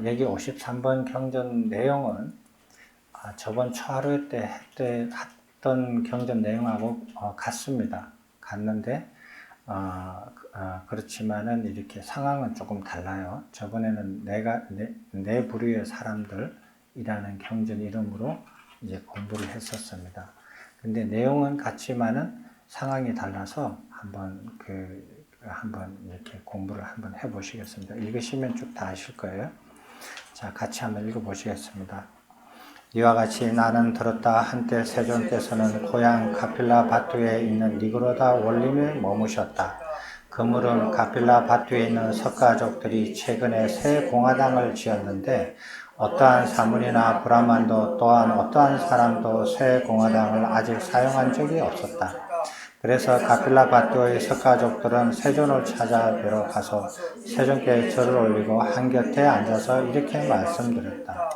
여기 53번 경전 내용은 저번 초하루 때 했던 경전 내용하고 같습니다. 같는데 그렇지만은 이렇게 상황은 조금 달라요. 저번에는 네 부류의 사람들이라는 경전 이름으로 이제 공부를 했었습니다. 근데 내용은 같지만은 상황이 달라서 한번 이렇게 공부를 한번 해보시겠습니다. 읽으시면 쭉 다 아실 거예요. 자, 같이 한번 읽어보시겠습니다. 이와 같이 나는 들었다. 한때 세존께서는 고향 가필라 바투에 있는 니그로다 원림에 머무셨다. 그물은 가필라 바투에 있는 석가족들이 최근에 새 공화당을 지었는데 어떠한 사문이나 브라만도 또한 어떠한 사람도 새 공화당을 아직 사용한 적이 없었다. 그래서 가필라 바투의 석가족들은 세존을 찾아 뵈러 가서 세존께 절을 올리고 한곁에 앉아서 이렇게 말씀드렸다.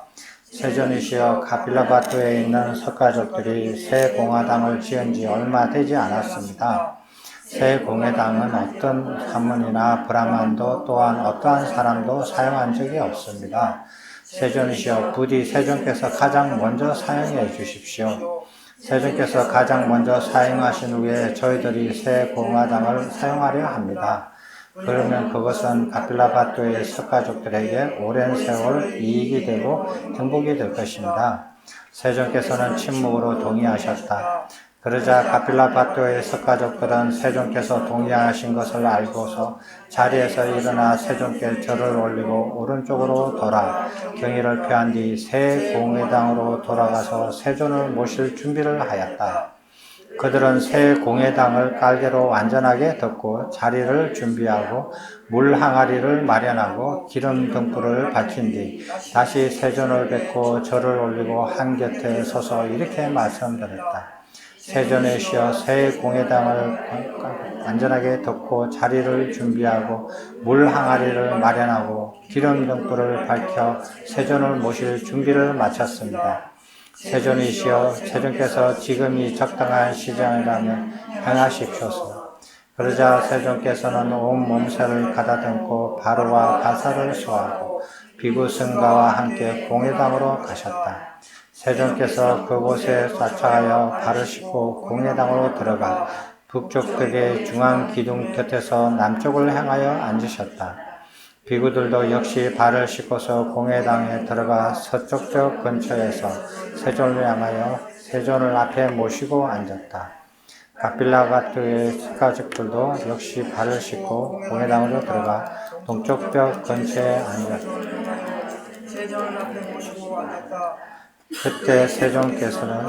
세존이시여, 가필라 바투에 있는 석가족들이 새 공화당을 지은 지 얼마 되지 않았습니다. 새 공회당은 어떤 사문이나 브라만도 또한 어떠한 사람도 사용한 적이 없습니다. 세존이시여, 부디 세존께서 가장 먼저 사용해 주십시오. 세존께서 가장 먼저 사용하신 후에 저희들이 새 공화당을 사용하려 합니다. 그러면 그것은 가필라 바투의 석가족들에게 오랜 세월 이익이 되고 행복이 될 것입니다. 세존께서는 침묵으로 동의하셨다. 그러자 가필라 바투의 석가족들은 세존께서 동의하신 것을 알고서 자리에서 일어나 세존께 절을 올리고 오른쪽으로 돌아 경의를 표한 뒤 새 공회당으로 돌아가서 세존을 모실 준비를 하였다. 그들은 새 공회당을 깔개로 완전하게 덮고 자리를 준비하고 물 항아리를 마련하고 기름 등불을 밝힌 뒤 다시 세존을 뵙고 절을 올리고 한곁에 서서 이렇게 말씀드렸다. 세존에 쉬어 새 공회당을 완전하게 덮고 자리를 준비하고 물 항아리를 마련하고 기름 등불을 밝혀 세존을 모실 준비를 마쳤습니다. 세존이시여, 세존께서 지금이 적당한 시간이라면 행하십시오소. 그러자 세존께서는 온 몸새를 가다듬고 바로와 가사를 소화하고 비구 승가와 함께 공회당으로 가셨다. 세존께서 그곳에 좌차하여 발을 씻고 공회당으로 들어가 북쪽 벽의 중앙 기둥 곁에서 남쪽을 향하여 앉으셨다. 비구들도 역시 발을 씻고서 공회당에 들어가 서쪽 벽 근처에서 세존을 향하여 세존을 앞에 모시고 앉았다. 가필라 바투의 석가족들도 역시 발을 씻고 공회당으로 들어가 동쪽 벽 근처에 앉았다. 세존을 앞에 모시고 앉았다. 그때 세존께서는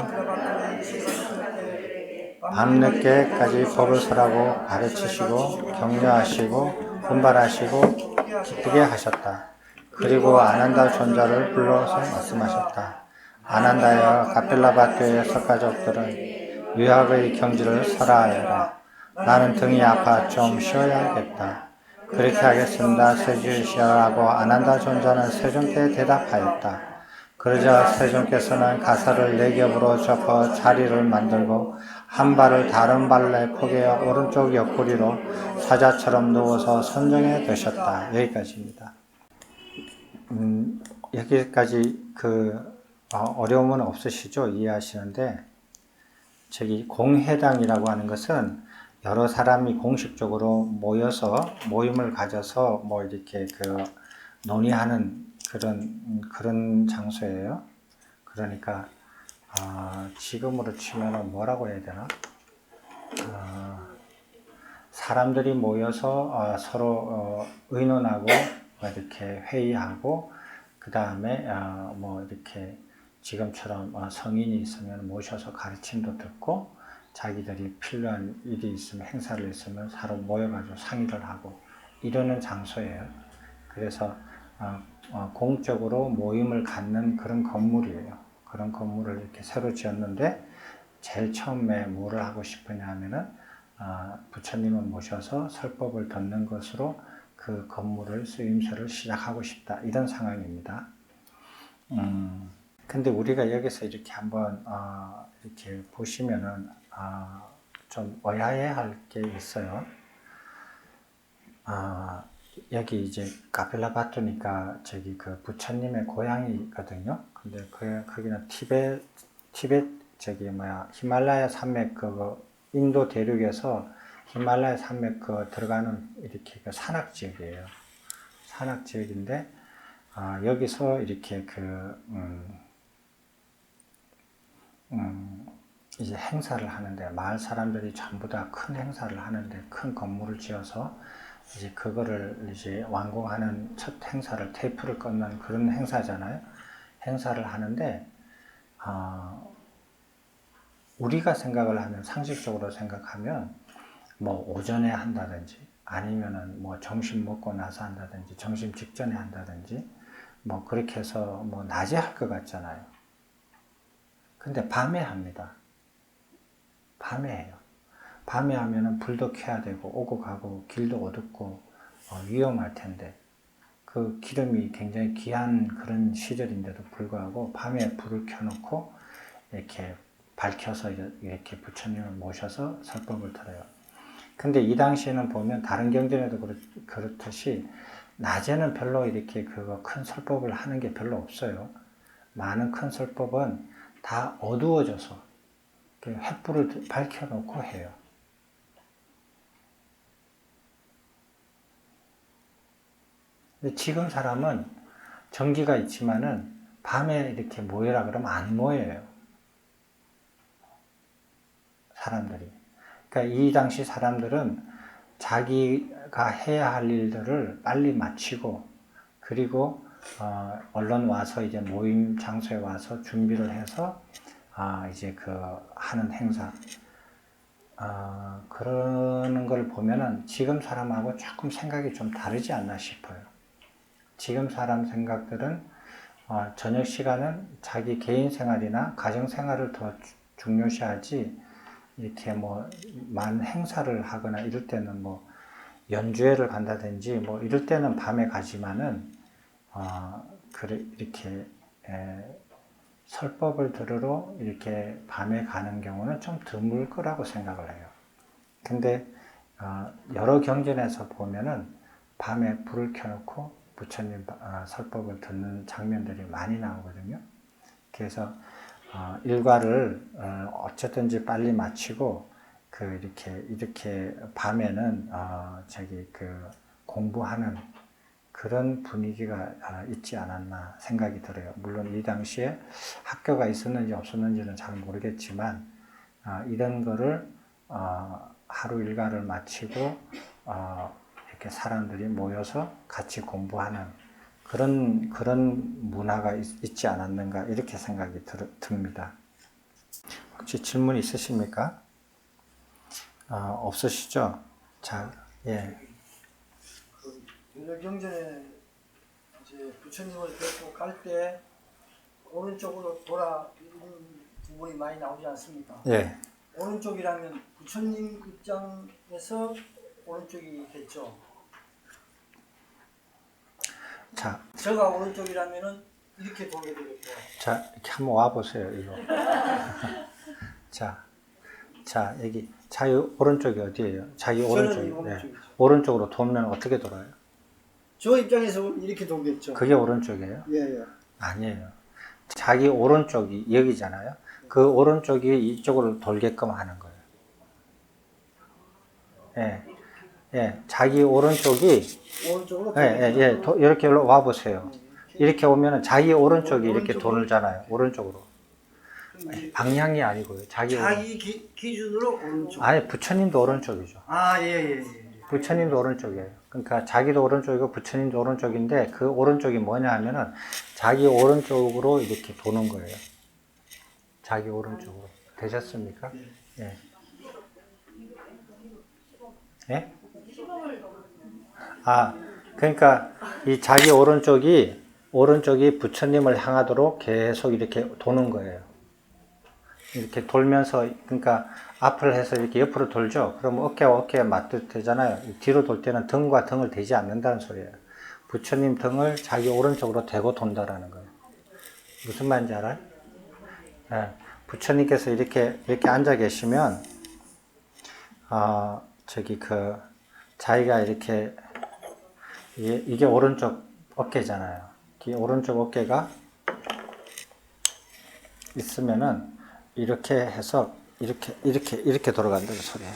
밤늦게까지 법을 설하고 가르치시고 격려하시고 분발하시고 기쁘게 하셨다. 그리고 아난다 존자를 불러서 말씀하셨다. 아난다여, 가필라 바투의 석가족들은 유학의 경지를 설하여라. 나는 등이 아파 좀 쉬어야겠다. 그렇게 하겠습니다. 세주시여라고 아난다 존자는 세존께 대답하였다. 그러자 세존께서는 가사를 4겹으로 접어 자리를 만들고 한 발을 다른 발에 포개어 오른쪽 옆구리로 사자처럼 누워서 선정에 드셨다. 여기까지입니다. 여기까지 어려움은 없으시죠? 이해하시는데, 저기 공회당이라고 하는 것은 여러 사람이 공식적으로 모여서 모임을 가져서 뭐 이렇게 논의하는 그런 장소예요. 그러니까 지금으로 치면은 뭐라고 해야 되나? 사람들이 모여서 서로 의논하고 이렇게 회의하고 그 다음에 뭐 이렇게 지금처럼 성인이 있으면 모셔서 가르침도 듣고 자기들이 필요한 일이 있으면 행사를 있으면 서로 모여가지고 상의를 하고 이러는 장소예요. 그래서 공적으로 모임을 갖는 그런 건물이에요. 그런 건물을 이렇게 새로 지었는데 제일 처음에 뭐를 하고 싶으냐 하면은 부처님을 모셔서 설법을 듣는 것으로 그 건물을 쓰임새를 시작하고 싶다. 이런 상황입니다. 근데 우리가 여기서 이렇게 한번 이렇게 보시면은 좀 의아해 할 게 있어요. 여기 이제 카필라바토니까 저기 그 부처님의 고향이거든요. 근데 거기는 티베트 저기 뭐야 히말라야 산맥 그 인도 대륙에서 히말라야 산맥 그 들어가는 이렇게 그 산악 지역이에요. 산악 지역인데 여기서 이렇게 이제 행사를 하는데 마을 사람들이 전부 다 큰 행사를 하는데 큰 건물을 지어서 이제 그거를 이제 완공하는 첫 행사를 테이프를 꽂는 그런 행사잖아요. 행사를 하는데 우리가 생각을 하면 상식적으로 생각하면 뭐 오전에 한다든지 아니면은 뭐 점심 먹고 나서 한다든지 점심 직전에 한다든지 뭐 그렇게 해서 뭐 낮에 할 것 같잖아요. 근데 밤에 합니다. 밤에 해요. 밤에 하면은 불도 켜야 되고 오고 가고 길도 어둡고 위험할 텐데 그 기름이 굉장히 귀한 그런 시절인데도 불구하고 밤에 불을 켜놓고 이렇게 밝혀서 이렇게 부처님을 모셔서 설법을 들어요. 근데 이 당시에는 보면 다른 경전에도 그렇듯이 낮에는 별로 이렇게 그거 큰 설법을 하는 게 별로 없어요. 많은 큰 설법은 다 어두워져서 횃불을 밝혀놓고 해요. 근데 지금 사람은 전기가 있지만은 밤에 이렇게 모여라 그러면 안 모여요. 사람들이. 그러니까 이 당시 사람들은 자기가 해야 할 일들을 빨리 마치고 그리고 얼른 와서 이제 모임 장소에 와서 준비를 해서 이제 그 하는 행사 그러는 걸 보면은 지금 사람하고 조금 생각이 좀 다르지 않나 싶어요. 지금 사람 생각들은 저녁 시간은 자기 개인 생활이나 가정 생활을 더 중요시하지 이렇게 뭐 많은 행사를 하거나 이럴 때는 뭐 연주회를 간다든지 뭐 이럴 때는 밤에 가지만은 이렇게 설법을 들으러 이렇게 밤에 가는 경우는 좀 드물 거라고 생각을 해요. 근데 여러 경전에서 보면은 밤에 불을 켜놓고 부처님 설법을 듣는 장면들이 많이 나오거든요. 그래서 일과를 어쨌든지 빨리 마치고 이렇게 밤에는 공부하는 그런 분위기가 있지 않았나 생각이 들어요. 물론 이 당시에 학교가 있었는지 없었는지는 잘 모르겠지만 이런 거를 하루 일과를 마치고 이렇게 사람들이 모여서 같이 공부하는 그런 문화가 있지 않았는가 이렇게 생각이 듭니다. 혹시 질문 있으십니까? 없으시죠? 자, 예. 윤회 경전에 이제 부처님을 뵙고 갈 때 오른쪽으로 돌아 있는 부분이 많이 나오지 않습니까? 예. 오른쪽이라면 부처님 입장에서 오른쪽이겠죠. 자, 제가 오른쪽이라면은 이렇게 돌게 되겠고. 자, 이렇게 한번 와 보세요, 이거. 자, 여기 자기 오른쪽이 어디예요? 자기 오른쪽이. 오른쪽이죠. 오른쪽으로 돌면 어떻게 돌아요? 저 입장에서 이렇게 돌겠죠. 그게 오른쪽이에요? 예. 아니에요. 자기 오른쪽이 여기잖아요. 그 오른쪽이 이쪽으로 돌게끔 하는 거예요. 예. 자기 오른쪽이 오른쪽으로 이렇게 와 보세요. 이렇게 오면은 자기 오른쪽이 이렇게 돌잖아요. 오른쪽으로. 방향이 아니고요. 자기 기준으로 오른쪽. 아니, 부처님도 오른쪽이죠. 예. 부처님도 오른쪽이에요. 그러니까 자기도 오른쪽이고 부처님도 오른쪽인데 그 오른쪽이 뭐냐 하면은 자기 오른쪽으로 이렇게 도는 거예요. 자기 오른쪽으로. 되셨습니까? 예. 예? 그러니까 이 자기 오른쪽이 부처님을 향하도록 계속 이렇게 도는 거예요. 이렇게 돌면서, 그러니까 앞을 해서 이렇게 옆으로 돌죠. 그러면 어깨와 어깨가 맞대잖아요. 뒤로 돌 때는 등과 등을 대지 않는다는 소리예요. 부처님 등을 자기 오른쪽으로 대고 돈다라는 거예요. 무슨 말인지 알아요? 네. 부처님께서 이렇게 앉아 계시면, 자기가 이렇게 이게 오른쪽 어깨잖아요. 이 오른쪽 어깨가 있으면은 이렇게 해서 이렇게 돌아간다는 소리예요.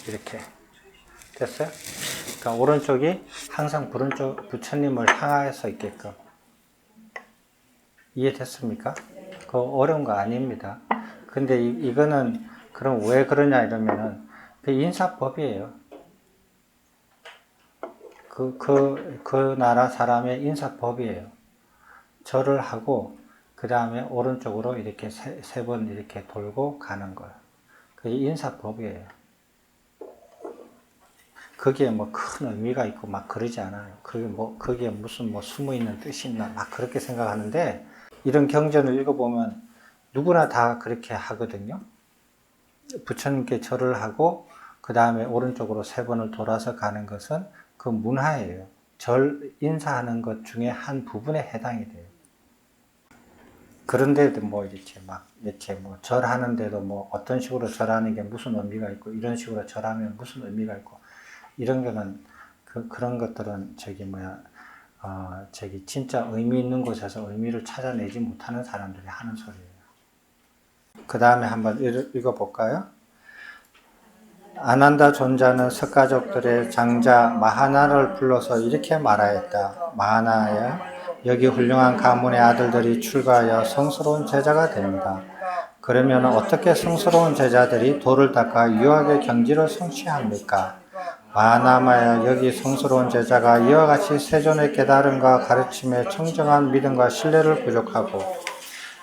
이렇게 됐어요? 그러니까 오른쪽이 항상 부처님을 향해서 있게끔. 이해됐습니까? 그거 어려운 거 아닙니다. 근데 이거는 그럼 왜 그러냐 이러면은 그 인사법이에요. 그 나라 사람의 인사법이에요. 절을 하고 그 다음에 오른쪽으로 이렇게 세 번 이렇게 돌고 가는 거예요. 그게 인사법이에요. 거기에 뭐 큰 의미가 있고 막 그러지 않아요. 거기에 무슨 숨어 있는 뜻이 있나 막 그렇게 생각하는데, 이런 경전을 읽어보면 누구나 다 그렇게 하거든요. 부처님께 절을 하고 그 다음에 오른쪽으로 세 번을 돌아서 가는 것은 그 문화예요. 인사하는 것 중에 한 부분에 해당이 돼요. 그런데도 이렇게 절하는데도 어떤 식으로 절하는 게 무슨 의미가 있고, 이런 식으로 절하면 무슨 의미가 있고, 이런 거는, 그런 것들은 진짜 의미 있는 곳에서 의미를 찾아내지 못하는 사람들이 하는 소리예요. 그 다음에 한번 읽어볼까요? 아난다 존자는 석가족들의 장자 마하나를 불러서 이렇게 말하였다. 마하나야, 여기 훌륭한 가문의 아들들이 출가하여 성스러운 제자가 됩니다. 그러면 어떻게 성스러운 제자들이 도를 닦아 유학의 경지를 성취합니까? 마하나마야, 여기 성스러운 제자가 이와 같이 세존의 깨달음과 가르침에 청정한 믿음과 신뢰를 부족하고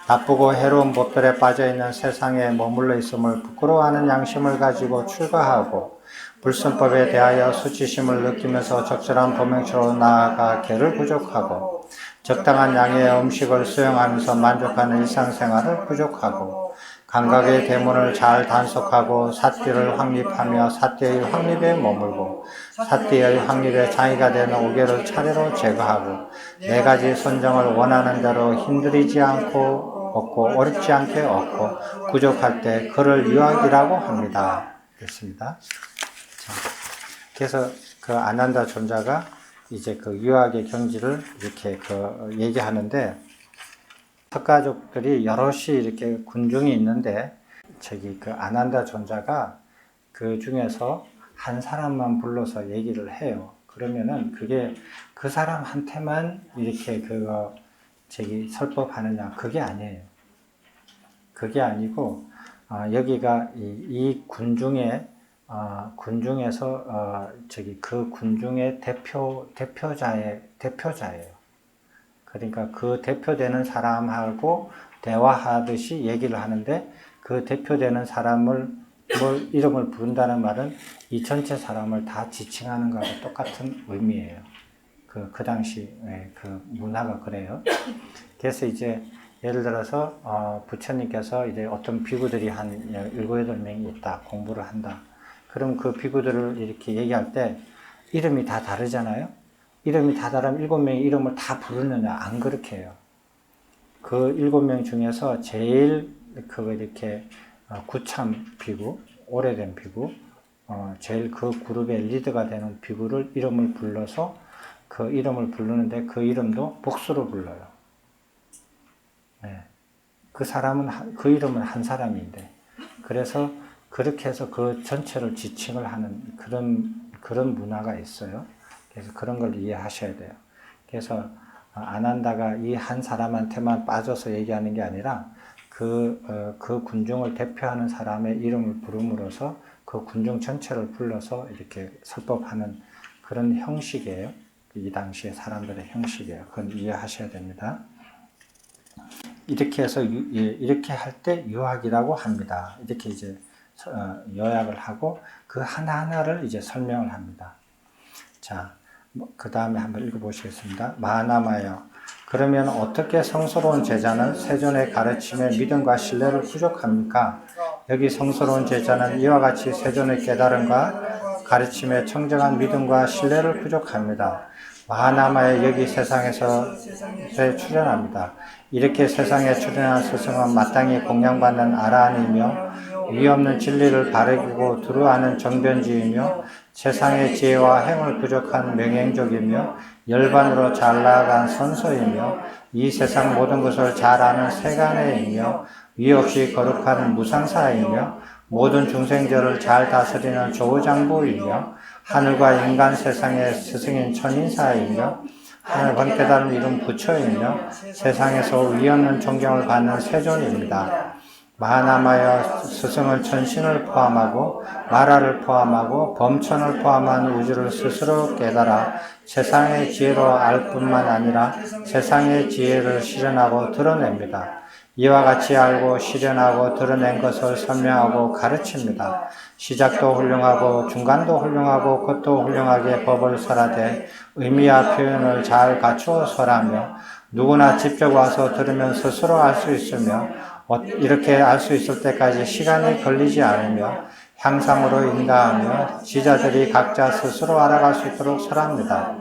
나쁘고 해로운 법들에 빠져있는 세상에 머물러 있음을 부끄러워하는 양심을 가지고 출가하고 불선법에 대하여 수치심을 느끼면서 적절한 범행처로 나아가 개를 부족하고 적당한 양의 음식을 수용하면서 만족하는 일상생활을 부족하고 감각의 대문을 잘 단속하고 사띠를 확립하며 사띠의 확립에 머물고 사띠의 확립에 장애가 되는 오개를 차례로 제거하고 네 가지 선정을 원하는 대로 힘들이지 않고 얻고 어렵지 않게 얻고 부족할 때 그를 유학이라고 합니다. 됐습니다. 자, 그래서 그 아난다 존자가 이제 그 유학의 경지를 이렇게 얘기하는데, 석가족들이 여럿이 이렇게 군중이 있는데 그 아난다 존자가 그 중에서 한 사람만 불러서 얘기를 해요. 그러면은 그게 그 사람한테만 이렇게 설법하느냐, 그게 아니에요. 그게 아니고 여기가 이 군중에서 그 군중의 대표자예요. 그러니까 그 대표되는 사람하고 대화하듯이 얘기를 하는데, 그 대표되는 사람을 이름을 부른다는 말은 이 전체 사람을 다 지칭하는 거하고 똑같은 의미예요. 그 당시 그 문화가 그래요. 그래서 이제 예를 들어서 부처님께서 이제 어떤 비구들이 한 7, 8명이 있다, 공부를 한다. 그럼 그 비구들을 이렇게 얘기할 때 이름이 다 다르잖아요. 이름이 다 다르면 7명의 이름을 다 부르느냐? 안 그렇게 해요. 그 7명 중에서 제일 이렇게 구참 비구, 오래된 비구, 제일 그 그룹의 리더가 되는 비구를 이름을 불러서 그 이름을 부르는데, 그 이름도 복수로 불러요. 네. 그 이름은 한 사람인데, 그래서 그렇게 해서 그 전체를 지칭을 하는 그런 문화가 있어요. 그래서 그런 걸 이해하셔야 돼요. 그래서 아난다가 이 한 사람한테만 빠져서 얘기하는 게 아니라 그 군중을 대표하는 사람의 이름을 부름으로써 그 군중 전체를 불러서 이렇게 설법하는 그런 형식이에요. 이 당시의 사람들의 형식이에요. 그건 이해하셔야 됩니다. 이렇게 해서 이렇게 할 때 유학이라고 합니다. 이렇게 이제 요약을 하고 그 하나하나를 이제 설명을 합니다. 자, 그 다음에 한번 읽어보시겠습니다. 마하나마여, 그러면 어떻게 성스러운 제자는 세존의 가르침에 믿음과 신뢰를 부족합니까? 여기 성스러운 제자는 이와 같이 세존의 깨달음과 가르침에 청정한 믿음과 신뢰를 부족합니다. 마하나마에 여기 세상에서 출현합니다. 이렇게 세상에 출현한 스승은 마땅히 공양받는 아라한이며 위 없는 진리를 바르고 두루하는 정변지이며 세상의 지혜와 행을 부족한 명행족이며 열반으로 잘 나아간 선소이며 이 세상 모든 것을 잘 아는 세간의이며 위 없이 거룩한 무상사이며 모든 중생들을 잘 다스리는 조장부이며 하늘과 인간 세상의 스승인 천인사이며 하늘 번깨달음 이룬 부처이며 세상에서 위 없는 존경을 받는 세존입니다. 마하나마여 스승은 천신을 포함하고 마라를 포함하고 범천을 포함한 우주를 스스로 깨달아 세상의 지혜로 알 뿐만 아니라 세상의 지혜를 실현하고 드러냅니다. 이와 같이 알고 실현하고 드러낸 것을 설명하고 가르칩니다. 시작도 훌륭하고 중간도 훌륭하고 끝도 훌륭하게 법을 설하되 의미와 표현을 잘 갖추어 설하며 누구나 직접 와서 들으면 스스로 알 수 있으며 이렇게 알 수 있을 때까지 시간이 걸리지 않으며 향상으로 인가하며 지자들이 각자 스스로 알아갈 수 있도록 설합니다.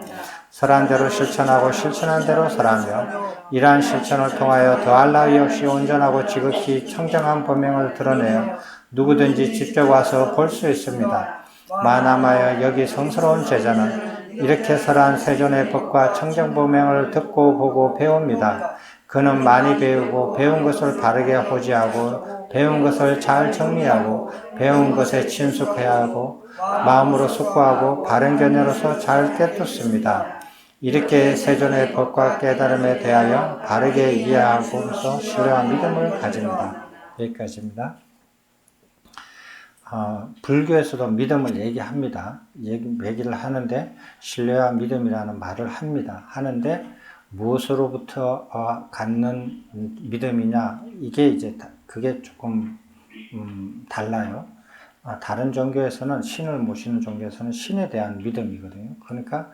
설한 대로 실천하고 실천한 대로 설하며 이러한 실천을 통하여 더할 나위 없이 온전하고 지극히 청정한 본명을 드러내어 누구든지 직접 와서 볼 수 있습니다. 마나마여 여기 성스러운 제자는 이렇게 설한 세존의 법과 청정 본명을 듣고 보고 배웁니다. 그는 많이 배우고 배운 것을 바르게 호지하고 배운 것을 잘 정리하고 배운 것에 친숙해야 하고 마음으로 숙고하고 바른 견해로서 잘 깨닫습니다. 이렇게 세존의 법과 깨달음에 대하여 바르게 이해하고서 신뢰와 믿음을 가집니다. 여기까지입니다. 불교에서도 믿음을 얘기합니다. 얘기를 하는데 신뢰와 믿음이라는 말을 합니다. 하는데 무엇으로부터 갖는 믿음이냐 이게 이제 그게 조금 달라요. 다른 종교에서는 신을 모시는 종교에서는 신에 대한 믿음이거든요. 그러니까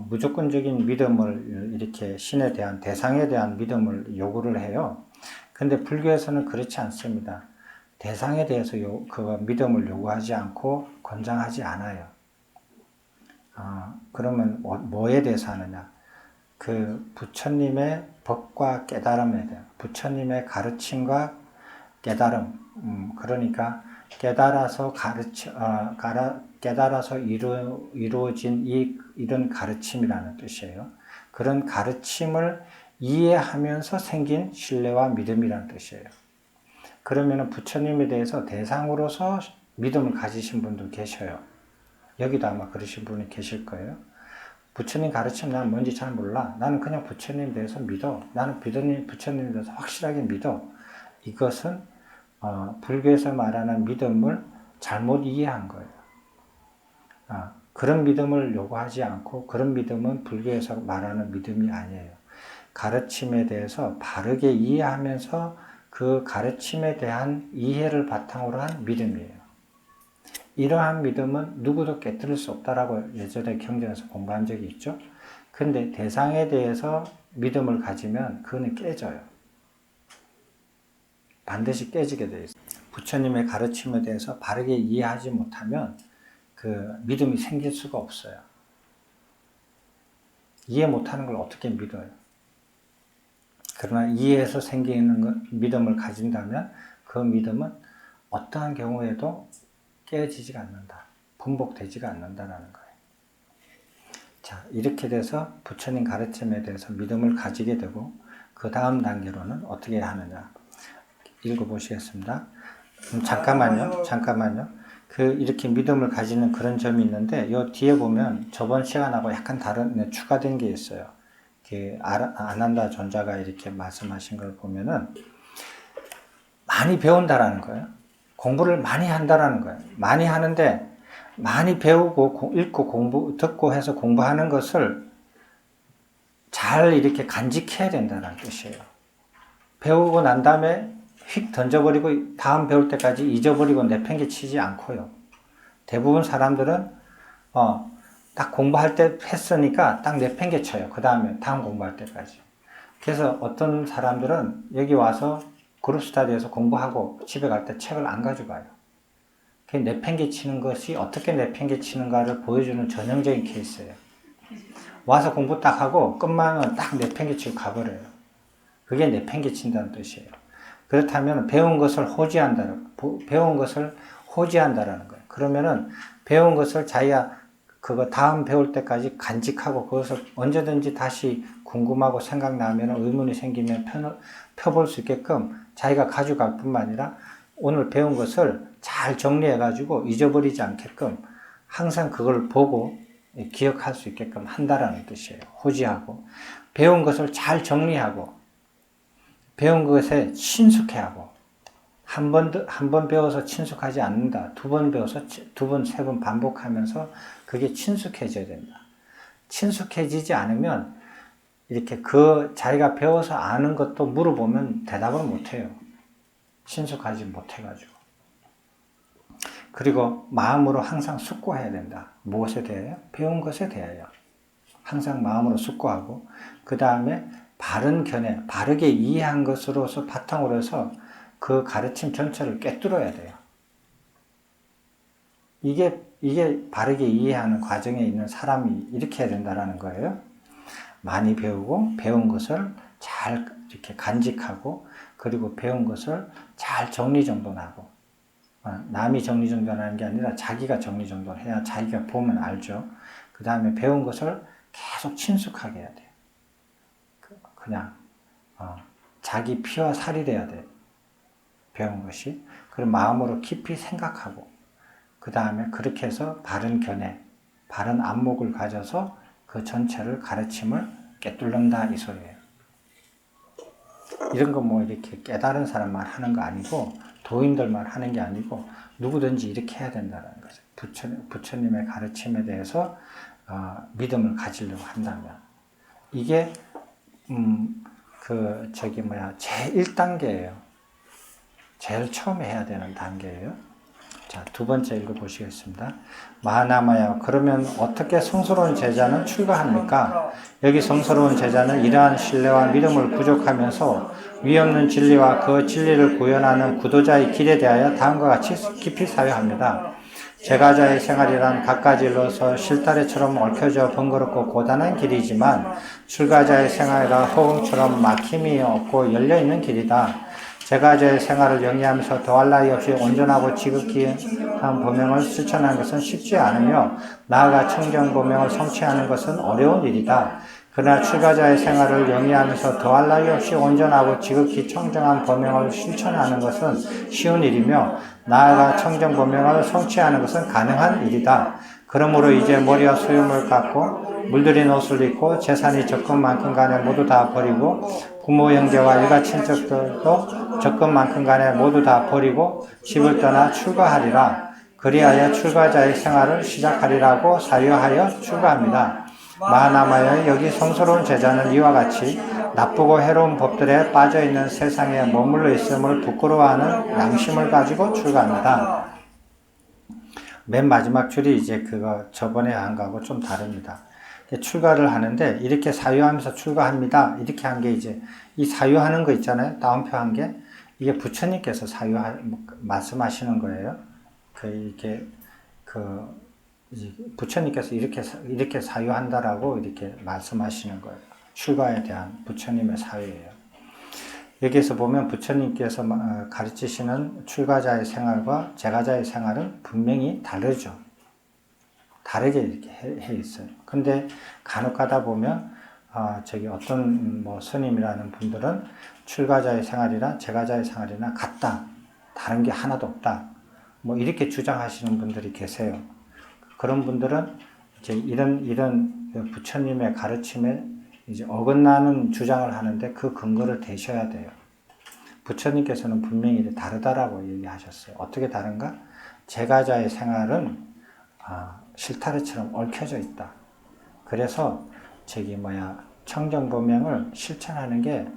무조건적인 믿음을 이렇게 신에 대한 대상에 대한 믿음을 요구를 해요. 근데 불교에서는 그렇지 않습니다. 대상에 대해서 그 믿음을 요구하지 않고 권장하지 않아요. 그러면 뭐에 대해서 하느냐? 그 부처님의 법과 깨달음에 대한 부처님의 가르침과 깨달음, 그러니까 깨달아서 깨달아서 이루어진 이런 가르침이라는 뜻이에요. 그런 가르침을 이해하면서 생긴 신뢰와 믿음이라는 뜻이에요. 그러면 부처님에 대해서 대상으로서 믿음을 가지신 분도 계셔요. 여기도 아마 그러신 분이 계실 거예요. 부처님 가르침 나는 뭔지 잘 몰라. 나는 그냥 부처님에 대해서 믿어. 나는 부처님에 대해서 확실하게 믿어. 이것은 불교에서 말하는 믿음을 잘못 이해한 거예요. 그런 믿음을 요구하지 않고 그런 믿음은 불교에서 말하는 믿음이 아니에요. 가르침에 대해서 바르게 이해하면서 그 가르침에 대한 이해를 바탕으로 한 믿음이에요. 이러한 믿음은 누구도 깨뜨릴 수 없다라고 예전에 경전에서 공부한 적이 있죠. 근데 대상에 대해서 믿음을 가지면 그거는 깨져요. 반드시 깨지게 되어 있어요. 부처님의 가르침에 대해서 바르게 이해하지 못하면 그 믿음이 생길 수가 없어요. 이해 못하는 걸 어떻게 믿어요? 그러나 이해해서 생기는 믿음을 가진다면 그 믿음은 어떠한 경우에도 깨지지가 않는다. 분복되지가 않는다라는 거예요. 자, 이렇게 돼서 부처님 가르침에 대해서 믿음을 가지게 되고 그 다음 단계로는 어떻게 하느냐. 읽어보시겠습니다. 잠깐만요. 이렇게 믿음을 가지는 그런 점이 있는데, 요 뒤에 보면 저번 시간하고 약간 다른, 추가된 게 있어요. 아난다 존자가 이렇게 말씀하신 걸 보면은, 많이 배운다라는 거예요. 공부를 많이 한다라는 거예요. 많이 하는데, 많이 배우고, 읽고, 듣고 해서 공부하는 것을 잘 이렇게 간직해야 된다는 뜻이에요. 배우고 난 다음에 휙 던져버리고 다음 배울 때까지 잊어버리고 내팽개치지 않고요. 대부분 사람들은 딱 공부할 때 했으니까 딱 내팽개쳐요. 그 다음에 다음 공부할 때까지. 그래서 어떤 사람들은 여기 와서 그룹 스터디에서 공부하고 집에 갈 때 책을 안 가져가요. 그 내팽개치는 것이 어떻게 내팽개치는가를 보여주는 전형적인 케이스예요. 와서 공부 딱 하고 끝나면 딱 내팽개치고 가버려요. 그게 내팽개친다는 뜻이에요. 그렇다면 배운 것을 배운 것을 호지한다라는 거예요. 그러면은 배운 것을 자기가 그거 다음 배울 때까지 간직하고 그것을 언제든지 다시 궁금하고 생각나면 의문이 생기면 펴볼 수 있게끔 자기가 가져갈 뿐만 아니라 오늘 배운 것을 잘 정리해 가지고 잊어버리지 않게끔 항상 그걸 보고 기억할 수 있게끔 한다라는 뜻이에요. 호지하고 배운 것을 잘 정리하고 배운 것에 친숙해하고 한 번 배워서 친숙하지 않는다. 두 번 배워서 두 번, 세 번 반복하면서 그게 친숙해져야 된다. 친숙해지지 않으면 이렇게 자기가 배워서 아는 것도 물어보면 대답을 못해요. 친숙하지 못해가지고. 그리고 마음으로 항상 숙고해야 된다. 무엇에 대하여? 배운 것에 대하여. 항상 마음으로 숙고하고 그 다음에 바른 견해, 바르게 이해한 것으로서 바탕으로 해서 그 가르침 전체를 꿰뚫어야 돼요. 이게 바르게 이해하는 과정에 있는 사람이 이렇게 해야 된다는 거예요. 많이 배우고 배운 것을 잘 이렇게 간직하고 그리고 배운 것을 잘 정리정돈하고 남이 정리정돈하는 게 아니라 자기가 정리정돈해야 자기가 보면 알죠. 그 다음에 배운 것을 계속 친숙하게 해야 돼요. 그냥 자기 피와 살이 돼야 돼요. 배운 것이. 그리고 마음으로 깊이 생각하고 그 다음에 그렇게 해서 바른 견해, 바른 안목을 가져서 그 전체를 가르침을 꿰뚫는다 이 소리예요. 이런 거 뭐 이렇게 깨달은 사람만 하는 거 아니고 도인들만 하는 게 아니고 누구든지 이렇게 해야 된다는 거죠. 부처님의 가르침에 대해서 믿음을 가지려고 한다면 이게 제 1단계예요. 제일 처음에 해야 되는 단계예요. 자, 두 번째 읽어보시겠습니다. 마하나마야, 그러면 어떻게 성스러운 제자는 출가합니까? 여기 성스러운 제자는 이러한 신뢰와 믿음을 부족하면서 위없는 진리와 그 진리를 구현하는 구도자의 길에 대하여 다음과 같이 깊이 사유합니다. 제가자의 생활이란 갖가지 일로서 실타래처럼 얽혀져 번거롭고 고단한 길이지만 출가자의 생활이라 허공처럼 막힘이 없고 열려있는 길이다. 제가자의 생활을 영위하면서 더할 나위 없이 온전하고 지극히 한 보명을 실천하는 것은 쉽지 않으며 나아가 청정 보명을 성취하는 것은 어려운 일이다. 그러나 출가자의 생활을 영위하면서 더할 나위 없이 온전하고 지극히 청정한 보명을 실천하는 것은 쉬운 일이며 나아가 청정 보명을 성취하는 것은 가능한 일이다. 그러므로 이제 머리와 수염을 깎고 물들인 옷을 입고 재산이 적금 만큼 간에 모두 다 버리고 부모 형제와 일가 친척들도 적금 만큼 간에 모두 다 버리고 집을 떠나 출가하리라. 그리하여 출가자의 생활을 시작하리라고 사유하여 출가합니다. 마하나마여, 여기 성스러운 제자는 이와 같이 나쁘고 해로운 법들에 빠져있는 세상에 머물러 있음을 부끄러워하는 양심을 가지고 출가합니다. 맨 마지막 줄이 이제 저번에 한 거하고 좀 다릅니다. 출가를 하는데 이렇게 사유하면서 출가합니다. 이렇게 한 게 이제 이 사유하는 거 있잖아요. 따옴표 한 게. 이게 부처님께서 말씀하시는 거예요. 부처님께서 이렇게 사유한다라고 이렇게 말씀하시는 거예요. 출가에 대한 부처님의 사유예요. 여기에서 보면 부처님께서 가르치시는 출가자의 생활과 제가자의 생활은 분명히 다르죠. 다르게 이렇게 해 있어요. 근데 간혹 가다 보면 어떤 스님이라는 분들은 출가자의 생활이나 제가자의 생활이나 같다. 다른 게 하나도 없다. 이렇게 주장하시는 분들이 계세요. 그런 분들은 이제 이런 부처님의 가르침에 이제 어긋나는 주장을 하는데 그 근거를 대셔야 돼요. 부처님께서는 분명히 다르다라고 얘기하셨어요. 어떻게 다른가? 제가자의 생활은 실타래처럼 얽혀져 있다. 그래서 청정보명을 실천하는 게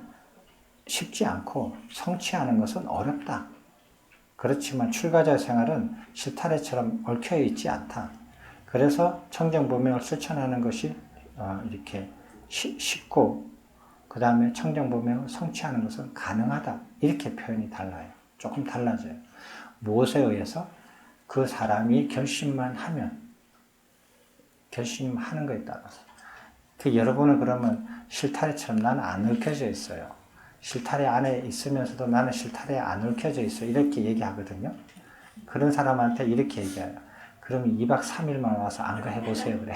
쉽지 않고 성취하는 것은 어렵다. 그렇지만 출가자의 생활은 실타래처럼 얽혀 있지 않다. 그래서 청정보명을 실천하는 것이 이렇게 쉽고 그 다음에 청정보명을 성취하는 것은 가능하다. 이렇게 표현이 달라요. 조금 달라져요. 무엇에 의해서? 그 사람이 결심만 하면, 결심하는 거에 따라서. 여러분은 그러면 실타래처럼 나는 안 얽혀져 있어요. 실타래 안에 있으면서도 나는 실타래에 안 얽혀져 있어. 이렇게 얘기하거든요. 그런 사람한테 이렇게 얘기해요. 그럼 2박 3일만 와서 안거 해보세요. 그래.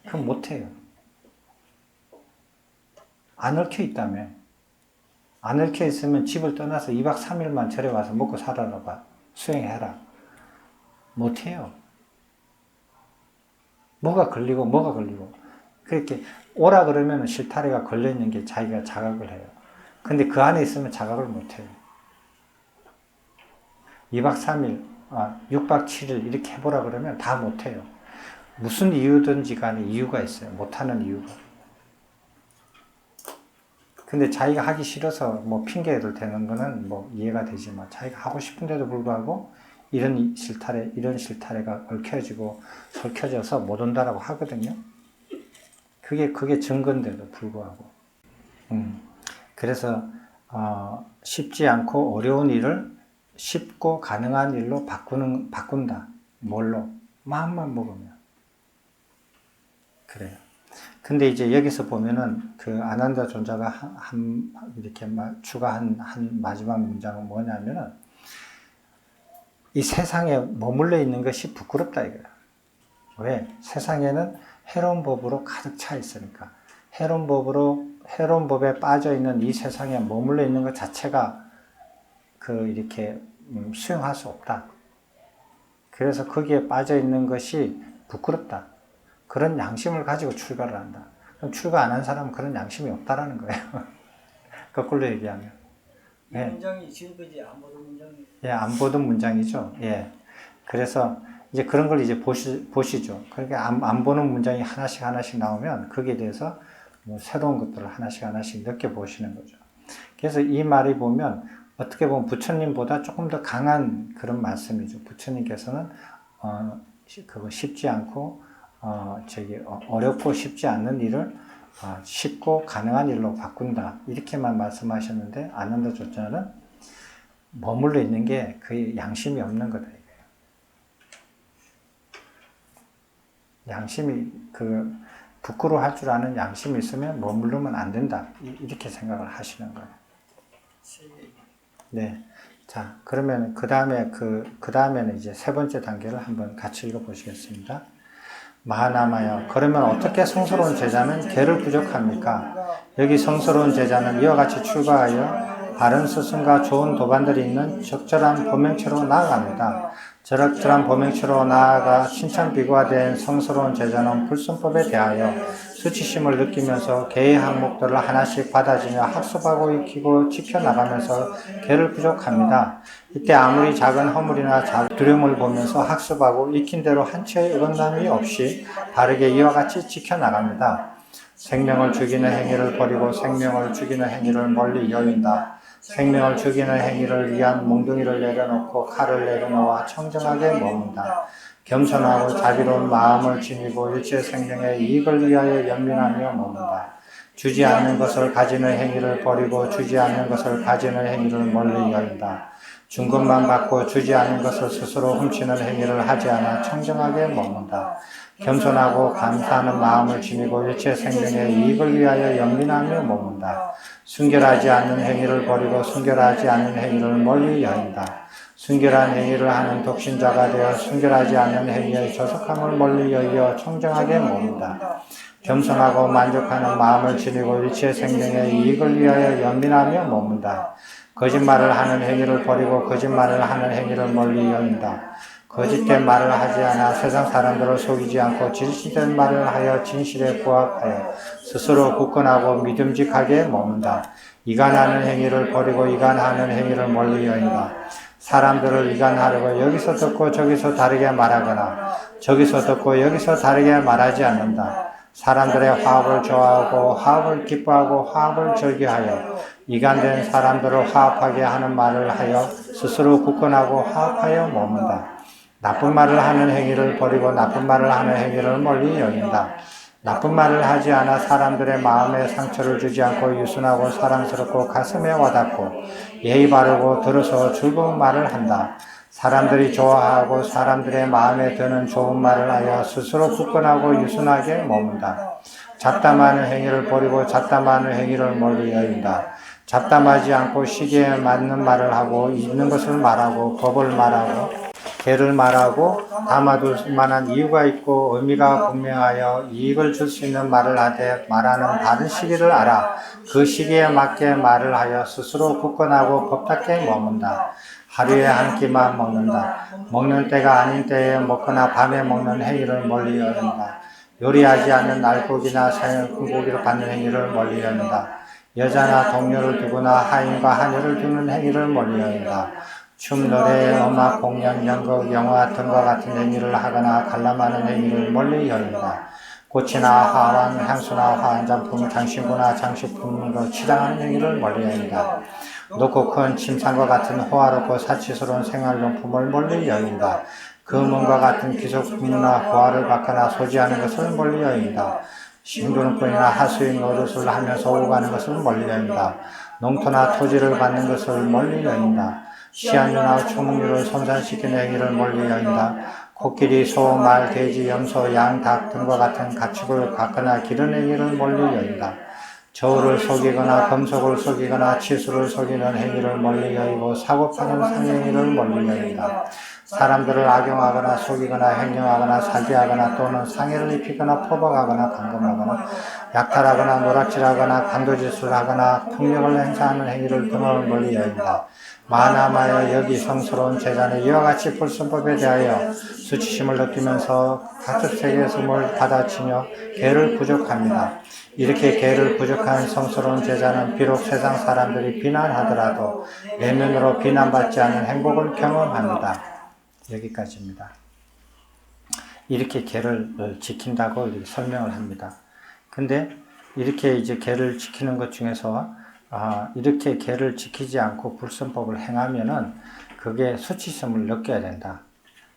그럼 못해요. 안 얽혀 있다며. 안 얽혀 있으면 집을 떠나서 2박 3일만 절에 와서 먹고 살아라 봐. 수행해라. 못해요. 뭐가 걸리고. 그렇게 오라 그러면 실타래가 걸려있는 게 자기가 자각을 해요. 근데 그 안에 있으면 자각을 못해요. 2박 3일, 6박 7일 이렇게 해보라 그러면 다 못해요. 무슨 이유든지 간에 이유가 있어요. 못하는 이유가. 근데 자기가 하기 싫어서 뭐 핑계를 대는 거는 뭐 이해가 되지만 자기가 하고 싶은데도 불구하고 이런 실타래가 얽혀지고 설켜져서 못 온다라고 하거든요. 그게 증거인데도 불구하고. 그래서 쉽지 않고 어려운 일을 쉽고 가능한 일로 바꾼다. 뭘로? 마음만 먹으면. 그래요. 근데 이제 여기서 보면은 그 아난다 존자가 이렇게 추가한 한 마지막 문장은 뭐냐면은 이 세상에 머물러 있는 것이 부끄럽다 이거야. 왜? 세상에는 해로운 법으로 가득 차 있으니까. 해로운 법에 빠져 있는 이 세상에 머물러 있는 것 자체가 이렇게 수용할 수 없다. 그래서 거기에 빠져 있는 것이 부끄럽다. 그런 양심을 가지고 출가를 한다. 그럼 출가 안 한 사람은 그런 양심이 없다라는 거예요. 거꾸로 얘기하면. 이 문장이 지금까지 안 보던 문장이에요. 예, 안 보던 문장이죠. 예. 그래서 이제 그런 걸 이제 보시죠. 그러니까 안 보는 문장이 하나씩 나오면 거기에 대해서 뭐 새로운 것들을 하나씩 느껴보시는 거죠. 그래서 이 말이 보면 어떻게 보면 부처님보다 조금 더 강한 그런 말씀이죠. 부처님께서는 그거 쉽지 않고 어렵고 쉽지 않는 일을 쉽고 가능한 일로 바꾼다. 이렇게만 말씀하셨는데 아난다 조자는 머물러 있는 게 그 양심이 없는 거다. 양심이 부끄러워할 줄 아는 양심이 있으면 머무르면 안 된다. 이렇게 생각을 하시는 거예요. 네. 자, 그러면 그 다음에는 이제 세 번째 단계를 한번 같이 읽어보시겠습니다. 마하나마여, 그러면 어떻게 성스러운 제자는 개를 부족합니까? 여기 성스러운 제자는 이와 같이 출가하여 바른 스승과 좋은 도반들이 있는 적절한 보명체로 나아갑니다. 적절한 보명체로 나아가 신천비구가 된 성스러운 제자는 불순법에 대하여 수치심을 느끼면서 개의 항목들을 하나씩 받아지며 학습하고 익히고 지켜나가면서 개를 부족합니다. 이때 아무리 작은 허물이나 두려움을 보면서 학습하고 익힌 대로 한 채의 어긋남이 없이 바르게 이와 같이 지켜나갑니다. 생명을 죽이는 행위를 버리고 생명을 죽이는 행위를 멀리 여긴다. 생명을 죽이는 행위를 위한 몽둥이를 내려놓고 칼을 내려놓아 청정하게 머문다. 겸손하고 자비로운 마음을 지니고 일체 생명의 이익을 위하여 연민하며 머문다. 주지 않는 것을 가지는 행위를 버리고 주지 않는 것을 가지는 행위를 멀리 여긴다. 준 것만 받고 주지 않는 것을 스스로 훔치는 행위를 하지 않아 청정하게 머문다. 겸손하고 감사하는 마음을 지니고 일체 생명의 이익을 위하여 연민하며 머문다. 순결하지 않는 행위를 버리고 순결하지 않는 행위를 멀리 여긴다. 순결한 행위를 하는 독신자가 되어 순결하지 않는 행위의 저속함을 멀리 여겨 청정하게 머문다. 겸손하고 만족하는 마음을 지니고 일체 생명의 이익을 위하여 연민하며 머문다. 거짓말을 하는 행위를 버리고 거짓말을 하는 행위를 멀리 여긴다. 거짓된 말을 하지 않아 세상 사람들을 속이지 않고 진실된 말을 하여 진실에 부합하여 스스로 굳건하고 믿음직하게 머문다. 이간하는 행위를 버리고 이간하는 행위를 멀리 여긴다. 사람들을 이간하려고 여기서 듣고 저기서 다르게 말하거나 저기서 듣고 여기서 다르게 말하지 않는다. 사람들의 화합을 좋아하고 화합을 기뻐하고 화합을 즐겨하여 이간된 사람들을 화합하게 하는 말을 하여 스스로 굳건하고 화합하여 머문다. 나쁜 말을 하는 행위를 버리고 나쁜 말을 하는 행위를 멀리 여긴다. 나쁜 말을 하지 않아 사람들의 마음에 상처를 주지 않고 유순하고 사랑스럽고 가슴에 와닿고 예의 바르고 들어서 즐거운 말을 한다. 사람들이 좋아하고 사람들의 마음에 드는 좋은 말을 하여 스스로 굳건하고 유순하게 머문다. 잡담하는 행위를 버리고 잡담하는 행위를 멀리 여긴다. 잡담하지 않고 시기에 맞는 말을 하고 있는 것을 말하고 법을 말하고 개를 말하고 담아둘 만한 이유가 있고 의미가 분명하여 이익을 줄 수 있는 말을 하되 말하는 바른 시기를 알아 그 시기에 맞게 말을 하여 스스로 굳건하고 법답게 머문다. 하루에 한 끼만 먹는다. 먹는 때가 아닌 때에 먹거나 밤에 먹는 행위를 멀리 여긴다. 요리하지 않는 알고기나 생고기를 받는 행위를 멀리 여긴다. 여자나 동료를 두거나 하인과 하녀를 두는 행위를 멀리 여긴다. 춤, 노래, 음악, 공연, 연극, 영화 등과 같은 행위를 하거나 관람하는 행위를 멀리 여긴다. 꽃이나 화환, 향수나 화환장품, 장신구나 장식품으로 치장하는 행위를 멀리 여긴다. 높고 큰 침상과 같은 호화롭고 사치스러운 생활용품을 멀리 여긴다. 금은과 같은 기속품이나 보화를 받거나 소지하는 것을 멀리 여긴다. 심부름꾼이나 하수인 노릇을 하면서 오가는 것을 멀리 여긴다. 농토나 토지를 받는 것을 멀리 여긴다. 시한류나 초목류를 손상시키는 행위를 멀리 여긴다. 코끼리, 소, 말, 돼지, 염소, 양, 닭 등과 같은 가축을 갖거나 기르는 행위를 멀리 여긴다. 저울을 속이거나 금속을 속이거나 치수를 속이는 행위를 멀리 여기고 사고 파는 상행위를 멀리 여긴다. 사람들을 악용하거나 속이거나 횡령하거나 사기하거나 또는 상해를 입히거나 포박하거나 감금하거나 약탈하거나 노락질하거나 강도짓을 하거나 폭력을 행사하는 행위를 등을 멀리 여긴다. 마나마여 여기 성스러운 제자는 이와 같이 불순법에 대하여 수치심을 느끼면서 가득 세계 숨을 받아치며 개를 부족합니다. 이렇게 개를 부족한 성스러운 제자는 비록 세상 사람들이 비난하더라도 내면으로 비난받지 않은 행복을 경험합니다. 여기까지입니다. 이렇게 개를 지킨다고 이렇게 설명을 합니다. 근데 이렇게 이제 개를 지키는 것 중에서 이렇게 개를 지키지 않고 불순법을 행하면은 그게 수치심을 느껴야 된다.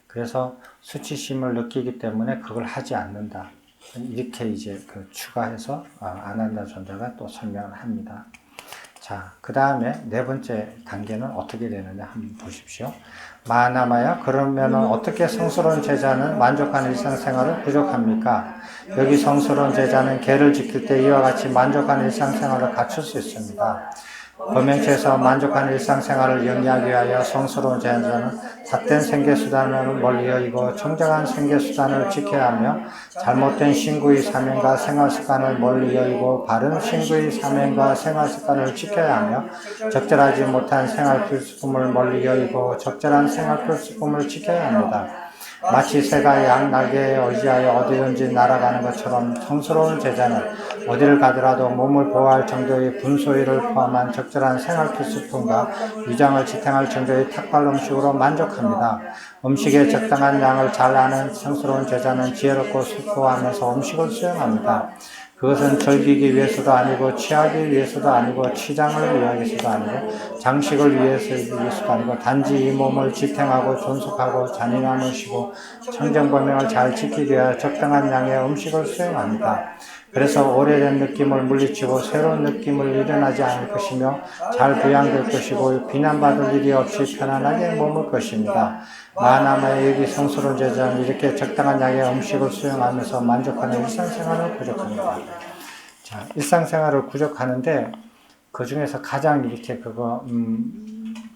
그래서 수치심을 느끼기 때문에 그걸 하지 않는다. 이렇게 이제 추가해서 아난다 존자가 또 설명을 합니다. 자, 그 다음에 네 번째 단계는 어떻게 되느냐 한번 보십시오. 마나마야 그러면 어떻게 성스러운 제자는 만족한 일상생활을 부족합니까? 여기 성스러운 제자는 개를 지킬 때 이와 같이 만족한 일상생활을 갖출 수 있습니다. 범행체에서 만족한 일상생활을 영위하기 위하여 성스러운 제자는 삿된 생계수단을 멀리 여기고 청정한 생계수단을 지켜야 하며 잘못된 신구의 사명과 생활습관을 멀리 여기고 바른 신구의 사명과 생활습관을 지켜야 하며 적절하지 못한 생활필수품을 멀리 여기고 적절한 생활필수품을 지켜야 합니다. 마치 새가 양 날개에 의지하여 어디든지 날아가는 것처럼 성스러운 제자는 어디를 가더라도 몸을 보호할 정도의 분소일을 포함한 적절한 생활 필수품과 위장을 지탱할 정도의 탁발 음식으로 만족합니다. 음식의 적당한 양을 잘 아는 성스러운 제자는 지혜롭고 숙고하면서 음식을 수행합니다. 그것은 즐기기 위해서도 아니고 취하기 위해서도 아니고 치장을 위해서도 아니고 장식을 위해서도 아니고 단지 이 몸을 지탱하고 존속하고 잔인함을 쉬고 청정범행을 잘 지키기 위해 적당한 양의 음식을 수행합니다. 그래서 오래된 느낌을 물리치고 새로운 느낌을 일어나지 않을 것이며 잘 부양될 것이고 비난받을 일이 없이 편안하게 머물 것입니다. 마나마의 여기 성스러운 제자는 이렇게 적당한 양의 음식을 수행하면서 만족하는 일상생활을 부족합니다. 자, 일상생활을 부족하는데 그 중에서 가장 이렇게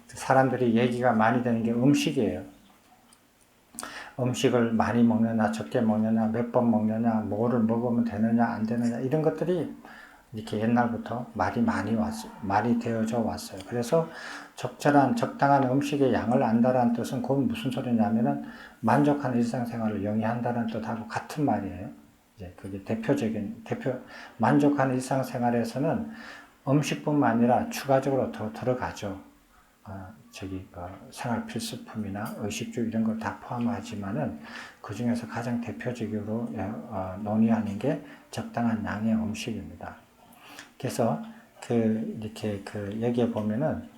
사람들이 얘기가 많이 되는 게 음식이에요. 음식을 많이 먹느냐, 적게 먹느냐, 몇 번 먹느냐, 뭐를 먹으면 되느냐, 안 되느냐, 이런 것들이 이렇게 옛날부터 말이 되어져 왔어요. 그래서 적당한 음식의 양을 안다라는 뜻은 그건 무슨 소리냐면은 만족한 일상생활을 영위한다는 뜻하고 같은 말이에요. 이제 그게 만족한 일상생활에서는 음식뿐만 아니라 추가적으로 더 들어가죠. 생활 필수품이나 의식주 이런 걸 다 포함하지만은 그 중에서 가장 대표적으로 논의하는 게 적당한 양의 음식입니다. 그래서 이렇게 여기에 보면은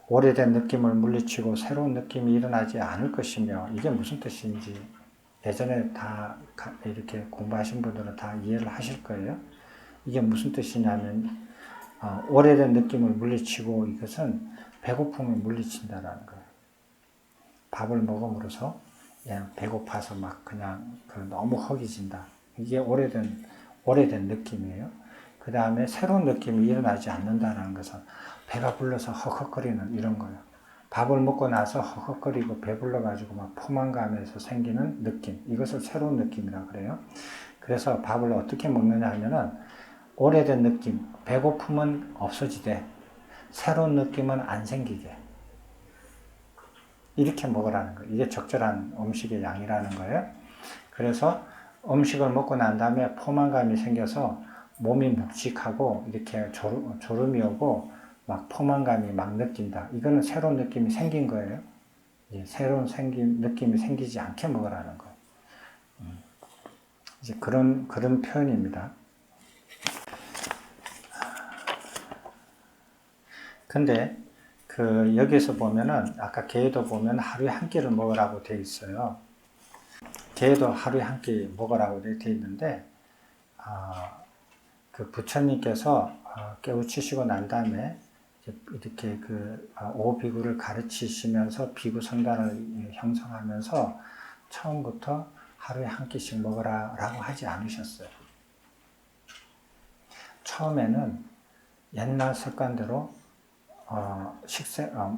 오래된 느낌을 물리치고 새로운 느낌이 일어나지 않을 것이며 이게 무슨 뜻인지 예전에 다 이렇게 공부하신 분들은 다 이해를 하실 거예요. 이게 무슨 뜻이냐면 오래된 느낌을 물리치고 이것은 배고픔을 물리친다라는 거예요. 밥을 먹음으로써 그냥 배고파서 막 그냥 너무 허기진다. 이게 오래된 느낌이에요. 그 다음에 새로운 느낌이 일어나지 않는다는 것은 배가 불러서 헉헉거리는 이런 거예요. 밥을 먹고 나서 헉헉거리고 배불러가지고 막 포만감에서 생기는 느낌. 이것을 새로운 느낌이라 그래요. 그래서 밥을 어떻게 먹느냐 하면은 오래된 느낌, 배고픔은 없어지되 새로운 느낌은 안 생기게. 이렇게 먹으라는 거예요. 이게 적절한 음식의 양이라는 거예요. 그래서 음식을 먹고 난 다음에 포만감이 생겨서 몸이 묵직하고 이렇게 졸음이 오고 막 포만감이 막 느낀다. 이거는 새로운 느낌이 생긴 거예요. 새로운 느낌이 생기지 않게 먹으라는 거예요. 이제 그런 표현입니다. 근데 여기서 보면은 아까 게도 보면 하루에 한 끼를 먹으라고 돼 있어요. 게도 하루에 한 끼 먹으라고 돼 있는데 그 부처님께서 깨우치시고 난 다음에 이렇게 오비구를 가르치시면서 비구 성단을 형성하면서 처음부터 하루에 한 끼씩 먹으라라고 하지 않으셨어요. 처음에는 옛날 습관대로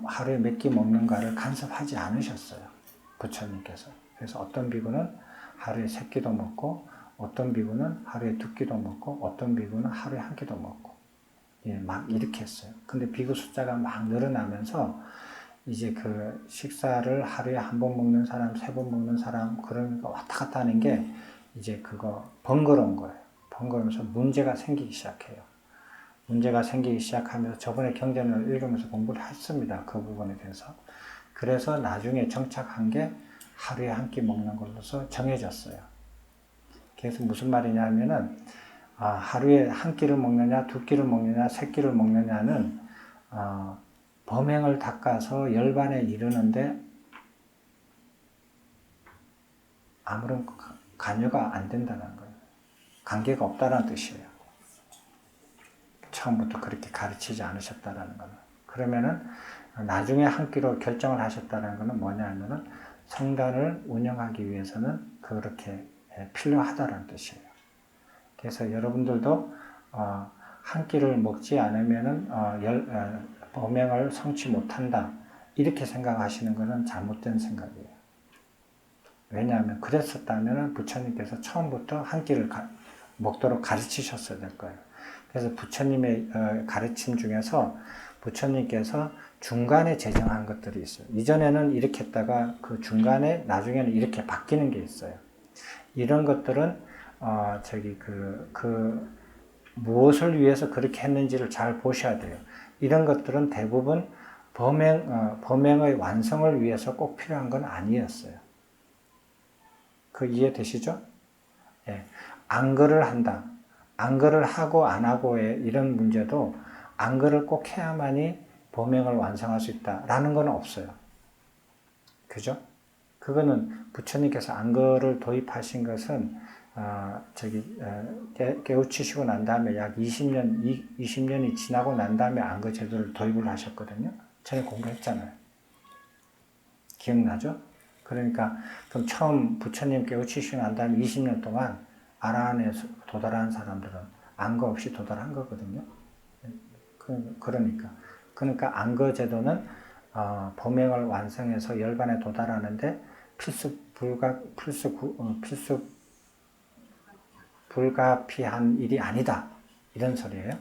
하루에 몇 끼 먹는가를 간섭하지 않으셨어요. 부처님께서. 그래서 어떤 비구는 하루에 3끼도 먹고, 어떤 비구는 하루에 2끼도 먹고, 어떤 비구는 하루에 1끼도 먹고, 막 이렇게 했어요. 근데 비구 숫자가 막 늘어나면서 이제 그 식사를 하루에 1번 먹는 사람, 3번 먹는 사람, 그러니까 왔다 갔다 하는 게 이제 그거 번거로운 거예요. 번거로우면서 문제가 생기기 시작해요. 문제가 생기기 시작하면서 저번에 경전을 읽으면서 공부를 했습니다. 그 부분에 대해서. 그래서 나중에 정착한 게 하루에 1끼 먹는 걸로서 정해졌어요. 그래서 무슨 말이냐 하면은 하루에 1끼를 먹느냐, 2끼를 먹느냐, 3끼를 먹느냐는 범행을 닦아서 열반에 이르는데 아무런 관여가 안 된다는 거예요. 관계가 없다는 뜻이에요. 처음부터 그렇게 가르치지 않으셨다라는 거는. 그러면은 나중에 1끼로 결정을 하셨다는 거는 뭐냐 하면은 성단을 운영하기 위해서는 그렇게 필요하다는 뜻이에요. 그래서 여러분들도 1끼를 먹지 않으면은 범행을 성취 못한다. 이렇게 생각하시는 것은 잘못된 생각이에요. 왜냐하면 그랬었다면 부처님께서 처음부터 1끼를 먹도록 가르치셨어야 될 거예요. 그래서 부처님의 가르침 중에서 부처님께서 중간에 제정한 것들이 있어요. 이전에는 이렇게 했다가 그 중간에 나중에는 이렇게 바뀌는 게 있어요. 이런 것들은 무엇을 위해서 그렇게 했는지를 잘 보셔야 돼요. 이런 것들은 대부분 범행의 완성을 위해서 꼭 필요한 건 아니었어요. 그 이해되시죠? 예. 안거를 한다. 안거를 하고 안 하고의 이런 문제도 안거를 꼭 해야만이 범행을 완성할 수 있다라는 건 없어요. 그죠? 그거는 부처님께서 안거를 도입하신 것은 깨우치시고 난 다음에 약 20년이 지나고 난 다음에 안거 제도를 도입을 하셨거든요. 전에 공부했잖아요. 기억나죠? 그러니까 그럼 처음 부처님 깨우치시고 난 다음에 20년 동안 아라한에 도달한 사람들은 안거 없이 도달한 거거든요. 그러니까 안거 제도는 범행을 완성해서 열반에 도달하는데 필수 불가피한 일이 아니다. 이런 소리예요.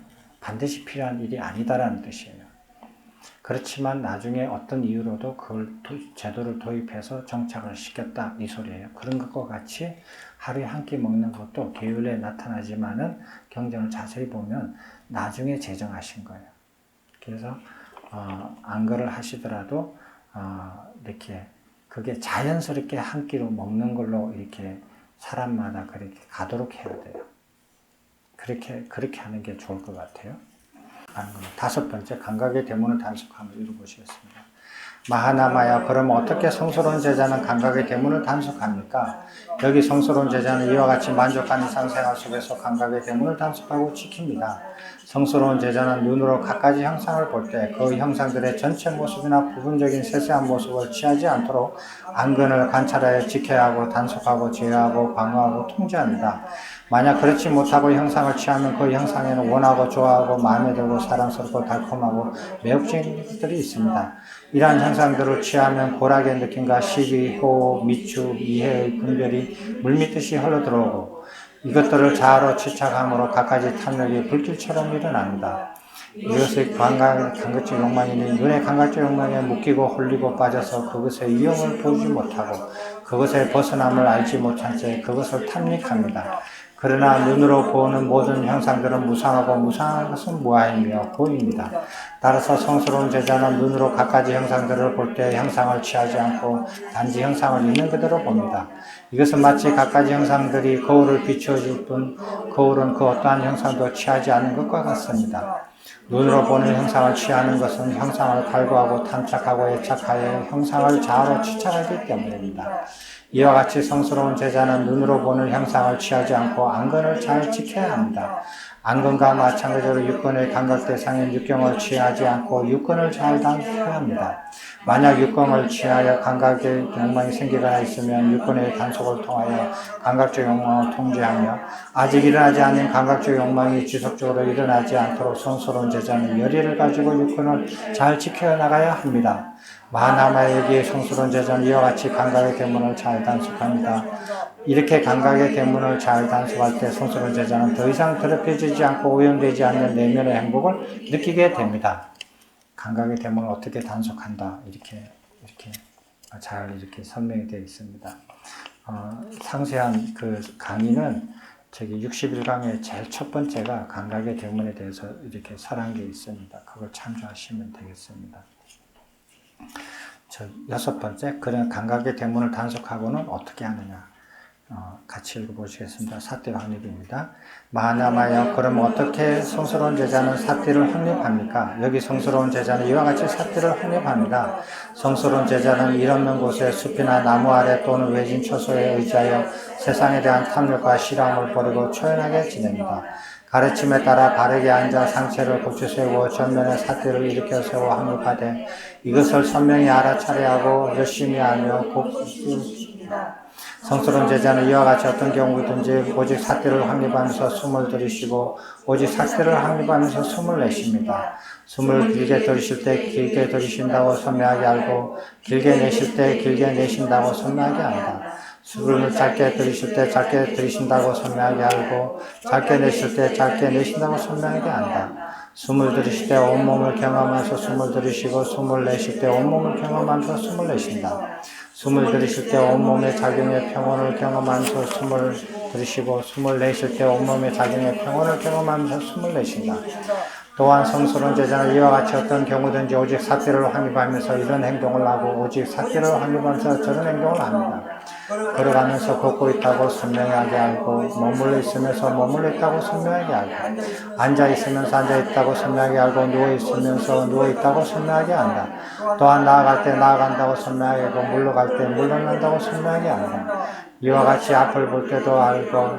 반드시 필요한 일이 아니다라는 뜻이에요. 그렇지만 나중에 어떤 이유로도 그걸 제도를 도입해서 정착을 시켰다. 이 소리예요. 그런 것과 같이 하루에 1끼 먹는 것도 계율에 나타나지만은 경전을 자세히 보면 나중에 제정하신 거예요. 그래서 안거를 하시더라도 이렇게 그게 자연스럽게 1끼로 먹는 걸로 이렇게 사람마다 그렇게 가도록 해야 돼요. 그렇게 하는 게 좋을 것 같아요. 5번째, 감각의 대문을 단속함을 읽어보시겠습니다. 마하나마야, 그럼 어떻게 성스러운 제자는 감각의 대문을 단속합니까? 여기 성스러운 제자는 이와 같이 만족한 일상생활 속에서 감각의 대문을 단속하고 지킵니다. 성스러운 제자는 눈으로 갖가지 형상을 볼 때 그 형상들의 전체 모습이나 부분적인 세세한 모습을 취하지 않도록 안근을 관찰하여 지켜야 하고 단속하고 제어하고 방어하고 통제합니다. 만약 그렇지 못하고 형상을 취하면 그 형상에는 원하고 좋아하고 마음에 들고 사랑스럽고 달콤하고 매혹적인 것들이 있습니다. 이러한 형상들을 취하면 고락의 느낌과 시비, 호흡, 미추, 이해의 분별이 물밀듯이 흘러들어오고 이것들을 자아로 집착함으로 갖가지 탐욕이 불길처럼 일어납니다. 이것의 감각적 욕망이니 눈의 감각적 욕망에 묶이고 홀리고 빠져서 그것의 이용을 보지 못하고 그것의 벗어남을 알지 못한 채 그것을 탐닉합니다. 그러나 눈으로 보는 모든 형상들은 무상하고 무상한 것은 무아이며 보입니다. 따라서 성스러운 제자는 눈으로 갖가지 형상들을 볼 때 형상을 취하지 않고 단지 형상을 있는 그대로 봅니다. 이것은 마치 갖가지 형상들이 거울을 비추어줄 뿐 거울은 그 어떠한 형상도 취하지 않는 것과 같습니다. 눈으로 보는 형상을 취하는 것은 형상을 갈구하고 탐착하고 애착하여 형상을 자아로 취착하기 때문입니다. 이와 같이 성스러운 제자는 눈으로 보는 형상을 취하지 않고 안근을 잘 지켜야 합니다. 안근과 마찬가지로 육근의 감각 대상인 육경을 취하지 않고 육근을 잘 단속해야 합니다. 만약 육경을 취하여 감각의 욕망이 생기거나 있으면 육근의 단속을 통하여 감각적 욕망을 통제하며 아직 일어나지 않은 감각적 욕망이 지속적으로 일어나지 않도록 성스러운 제자는 열의를 가지고 육근을 잘 지켜나가야 합니다. 마하나마에게 성스러운 제자는 이와 같이 감각의 대문을 잘 단속합니다. 이렇게 감각의 대문을 잘 단속할 때 성스러운 제자는 더 이상 더럽혀지지 않고 오염되지 않는 내면의 행복을 느끼게 됩니다. 감각의 대문을 어떻게 단속한다 이렇게 잘 이렇게 설명이 되어 있습니다. 상세한 그 강의는 저기 61강의 제일 첫 번째가 감각의 대문에 대해서 이렇게 설한 게 있습니다. 그걸 참조하시면 되겠습니다. 여섯 번째, 그런 감각의 대문을 단속하고는 어떻게 하느냐. 같이 읽어보시겠습니다. 사띠 확립입니다. 마하나마여, 그럼 어떻게 성스러운 제자는 사띠를 확립합니까? 여기 성스러운 제자는 이와 같이 사띠를 확립합니다. 성스러운 제자는 일 없는 곳에 숲이나 나무 아래 또는 외진 처소에 의지하여 세상에 대한 탐욕과 싫어함을 버리고 초연하게 지냅니다. 가르침에 따라 바르게 앉아 상체를 고쳐 세우고 전면에 사띠를 일으켜 세워 확립하되 이것을 선명히 알아차려하고 열심히 하며 성스러운 제자는 이와 같이 어떤 경우든지 오직 사띠를 확립하면서 숨을 들이쉬고 오직 사띠를 확립하면서 숨을 내쉽니다. 숨을 길게 들이쉴 때 길게 들이쉰다고 선명하게 알고 길게 내쉴 때 길게 내쉰다고 선명하게 안다. 숨을 짧게 들이쉴 때 짧게 들이쉰다고 선명하게 알고 짧게 내쉴 때 짧게 내쉰다고 선명하게 안다. 숨을 들이쉴 때 온몸을 경험하면서 숨을 들이쉬고 숨을 내쉴 때 온몸을 경험하면서 숨을 내쉰다. 숨을 들이쉴 때 온몸의 작용의 평온을 경험하면서 숨을 들이쉬고 숨을 내쉴 때 온몸의 작용의 평온을 경험하면서 숨을 내쉰다. 또한 성스러운 제자는 이와 같이 어떤 경우든지 오직 사띠를 확립하면서 이런 행동을 하고 오직 사띠를 확립하면서 저런 행동을 합니다. 걸어가면서 걷고 있다고 선명하게 알고 머물러 있으면서 머물러 있다고 선명하게 알고 앉아 있으면서 앉아 있다고 선명하게 알고 누워 있으면서 누워 있다고 선명하게 안다. 또한 나아갈 때 나아간다고 선명하게 알고 물러갈 때 물러난다고 선명하게 안다. 이와 같이 앞을 볼 때도 알고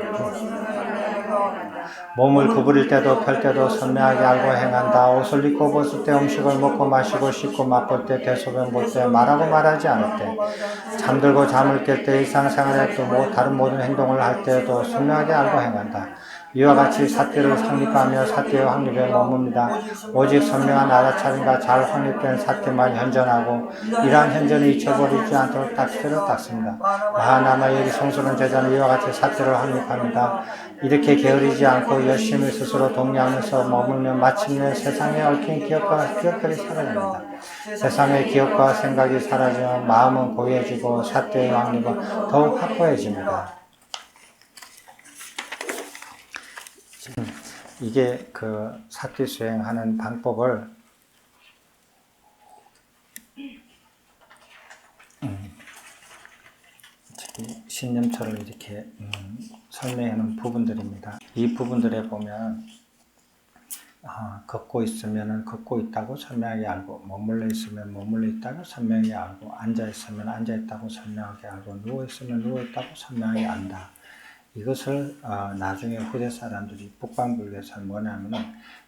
몸을 구부릴 때도 펼 때도 선명하게 알고 행한다. 옷을 입고 벗을 때 음식을 먹고 마시고 씻고 맛볼 때 대소변 볼 때 말하고 말하지 않을 때 잠들고 잠을 깰 때 일상생활에 또 다른 모든 행동을 할 때도 선명하게 알고 행한다. 이와 같이 사띠를 확립하며 사띠의 확립에 머뭅니다. 오직 선명한 알아차림과 잘 확립된 사띠만 현존하고 이러한 현존을 잊혀버리지 않도록 닥치를 닦습니다. 마하나마 여기 성스러운 제자는 이와 같이 사띠를 확립합니다. 이렇게 게으르지 않고 열심히 스스로 독려하면서 머물면 마침내 세상에 얽힌 기억들이 사라집니다. 세상의 기억과 생각이 사라지면 마음은 고요해지고 사띠의 확립은 더욱 확고해집니다. 이게 그 사띠 수행하는 방법을 신념처럼 이렇게 설명해 놓은 부분들입니다. 이 부분들에 보면 걷고 있으면 걷고 있다고 선명하게 알고 머물러 있으면 머물러 있다고 선명하게 알고 앉아 있으면 앉아 있다고 선명하게 알고 누워 있으면 누워 있다고 선명하게 안다. 이것을 나중에 후대 사람들이 북방불교에서 뭐냐면은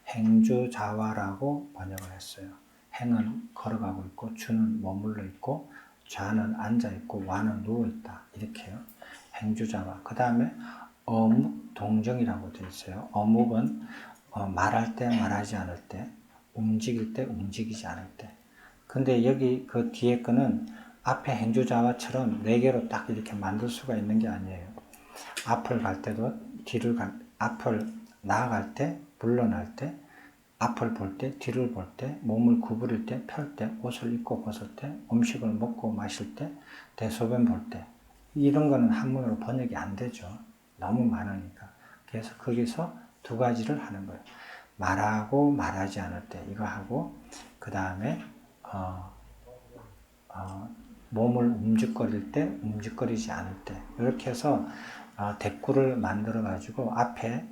행주자화라고 번역을 했어요. 행은 걸어가고 있고 주는 머물러 있고 좌는 앉아 있고 와는 누워 있다 이렇게요. 행주자화. 그 다음에 어묵동정이라고 되어 있어요. 어묵은 말할 때 말하지 않을 때, 움직일 때 움직이지 않을 때. 근데 여기 그 뒤에 거는 앞에 행주자화처럼 네 개로 딱 이렇게 만들 수가 있는 게 아니에요. 앞을 갈 때도 앞을 나아갈 때, 물러날 때, 앞을 볼 때, 뒤를 볼 때, 몸을 구부릴 때, 펼 때, 옷을 입고 벗을 때, 음식을 먹고 마실 때, 대소변 볼 때. 이런 거는 한문으로 번역이 안 되죠. 너무 많으니까. 그래서 거기서 두 가지를 하는 거예요. 말하고 말하지 않을 때 이거 하고 그 다음에 몸을 움직거릴 때 움직거리지 않을 때 이렇게 해서 대꾸를 만들어 가지고 앞에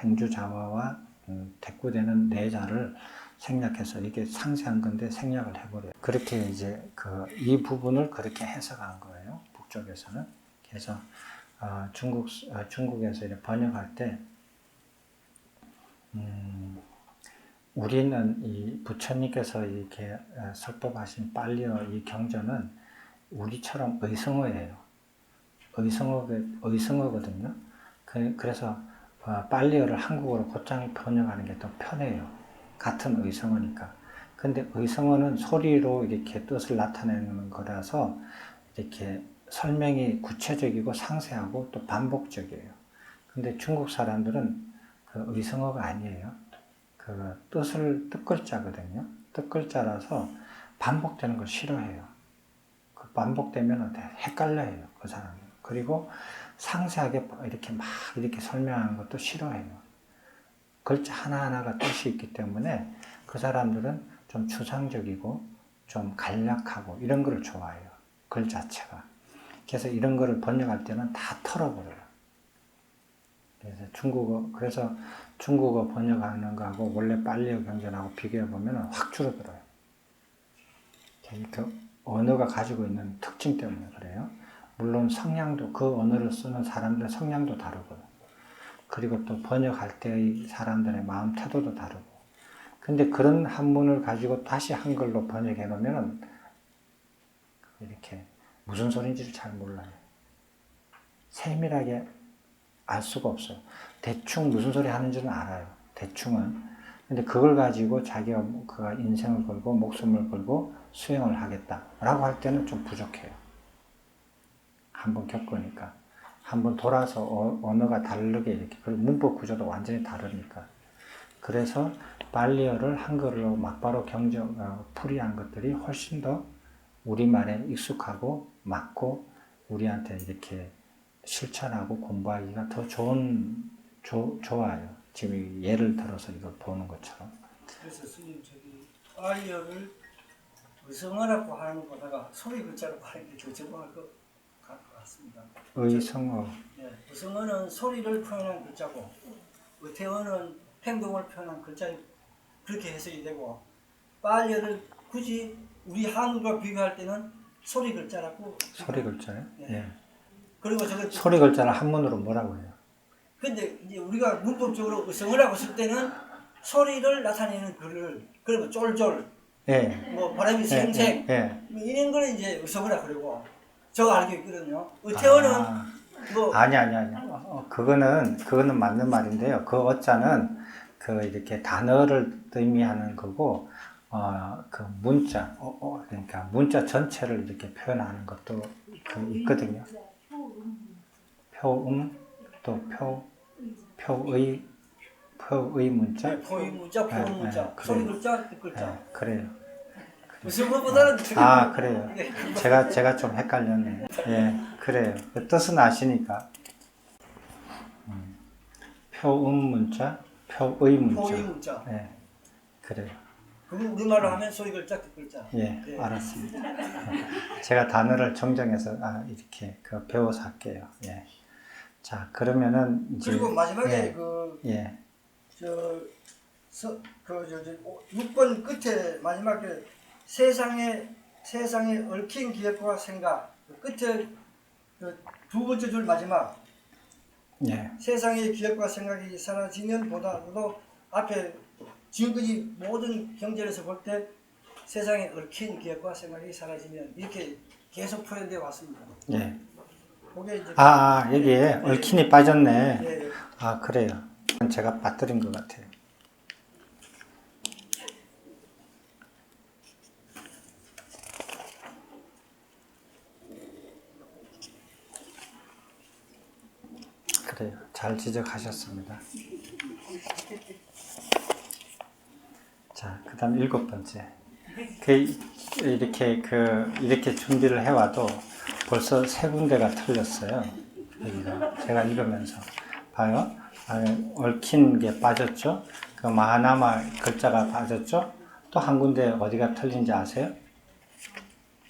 행주자화와 대꾸되는 네 자를 생략해서 이게 상세한 건데 생략을 해버려요. 그렇게 이제 이 부분을 그렇게 해석한 거예요. 북쪽에서는. 그래서 중국에서 이렇게 번역할 때 우리는 이 부처님께서 이렇게 설법하신 빨리어 이 경전은 우리처럼 의성어예요. 의성어거든요. 그래서 빨리어를 한국어로 곧장 번역하는 게 더 편해요. 같은 의성어니까. 근데 의성어는 소리로 이렇게 뜻을 나타내는 거라서 이렇게 설명이 구체적이고 상세하고 또 반복적이에요. 근데 중국 사람들은 그 의성어가 아니에요. 그 뜻글자거든요. 뜻글자라서 반복되는 걸 싫어해요. 그 반복되면 헷갈려요, 그 사람은. 그리고 상세하게 이렇게 막 이렇게 설명하는 것도 싫어해요. 글자 하나하나가 뜻이 있기 때문에 그 사람들은 좀 추상적이고 좀 간략하고 이런 걸 좋아해요. 글 자체가. 그래서 이런 거를 번역할 때는 다 털어버려요. 그래서 중국어 번역하는 거하고 원래 빨리어 경전하고 비교해 보면 확 줄어들어요. 그 언어가 가지고 있는 특징 때문에 그래요. 물론 성향도 그 언어를 쓰는 사람들의 성향도 다르고요. 그리고 또 번역할 때의 사람들의 마음 태도도 다르고. 근데 그런 한문을 가지고 다시 한글로 번역해 놓으면 이렇게 무슨 소리인지를 잘 몰라요. 세밀하게 알 수가 없어요. 대충 무슨 소리 하는지는 알아요. 대충은. 근데 그걸 가지고 자기가 인생을 걸고 목숨을 걸고 수행을 하겠다라고 할 때는 좀 부족해요. 한번 겪으니까. 한번 돌아서 언어가 다르게 이렇게, 그리고 문법 구조도 완전히 다르니까. 그래서 빨리어를 한글로 막바로 풀이한 것들이 훨씬 더 우리말에 익숙하고 맞고 우리한테 이렇게 실천하고 공부하기가 더 좋아요. 지금 예를 들어서 이걸 보는 것처럼. 그래서 스님 빨리어를 의성어라고 하는 것보다가 소리 글자로 하는 게 더 적응할 것 같습니다. 의성어. 네, 의성어는 소리를 표현한 글자고 의태어는 행동을 표현한 글자 그렇게 해석이 되고 빨리어를 굳이 우리 한국과 비교할 때는 소리 글자라고. 소리 글자요? 네. 예. 그리고 저거 소리 글자를 한문으로 뭐라고 해요? 근데 이제 우리가 문법적으로 의성어라고 쓸 때는 소리를 나타내는 글을 그리고 쫄쫄 예. 뭐 바람이 생생 예. 뭐 이런 거는 이제 의성어라 그러고 저거 알고 있거든요. 의태어는 뭐 아니. 그거는 맞는 말인데요. 그 어자는 이렇게 단어를 의미하는 거고, 그 문자, 그러니까 문자 전체를 이렇게 표현하는 것도 있거든요. 표음, 또 표의 문자. 포의 문자, 포음 문자, 소리 글자, 뜻 글자. 그래요. 의성어보다는 그래요. 제가 좀 헷갈렸네요. 예, 그래요. 그 뜻은 아시니까. 표음 문자, 표의 문자. 포의 문자. 예, 그래요. 그거 우리말로 하면 소리 글자, 뜻 글자. 예, 네. 알았습니다. 제가 단어를 정정해서 이렇게 배워서 할게요. 예. 자, 그러면은 이제 그리고 마지막에 예. 6번 끝에 마지막에 세상에 얽힌 기획과 생각 그 끝에 그 두 번째 줄 마지막 예. 세상의 기억과 생각이 사라지면 보다도 앞에 지금까지 모든 경전에서 볼 때 세상에 얽힌 기억과 생각이 사라지면 이렇게 계속 표현되어 왔습니다. 예. 그게 이제 여기에 얽힌이 빠졌네. 예, 아, 그래요. 제가 빠뜨린 것 같아요. 그래요. 잘 지적하셨습니다. 자, 그 다음 7번째. 이렇게 준비를 해와도 벌써 3군데가 틀렸어요. 여기가. 제가 읽으면서. 봐요. 얽힌 게 빠졌죠? 그 마하나마 글자가 빠졌죠? 또 한 군데 어디가 틀린지 아세요?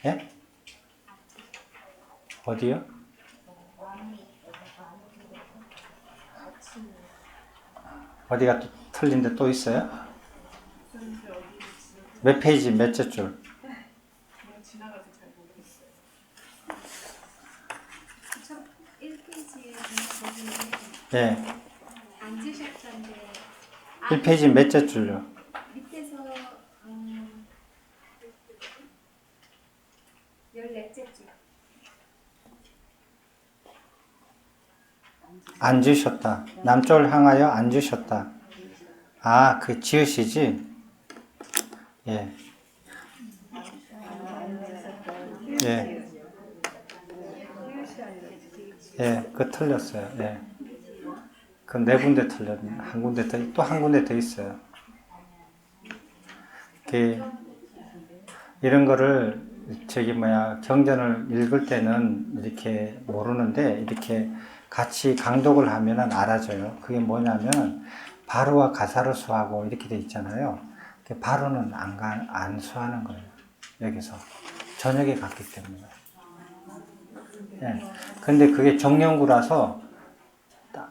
예? 어디요? 어디가 또 틀린데 또 있어요? 몇 페이지 몇째 줄? 첫 1페이지에 거기에 예. 앉으셨던데 1페이지 몇째 줄요? 밑에서 14째 줄 앉으셨다. 남쪽을 향하여 앉으셨다. 아, 그 지으시지? 예. 예. 예, 그거 틀렸어요. 예. 그 4군데 틀렸네. 한 군데 더, 또 한 군데 더 있어요. 이런 거를, 경전을 읽을 때는 이렇게 모르는데, 이렇게 같이 강독을 하면은 알아져요. 그게 뭐냐면, 바로와 가사를 수하고 이렇게 돼 있잖아요. 바로는 안 수하는 거예요. 여기서. 저녁에 갔기 때문에. 예. 근데 그게 정령구라서,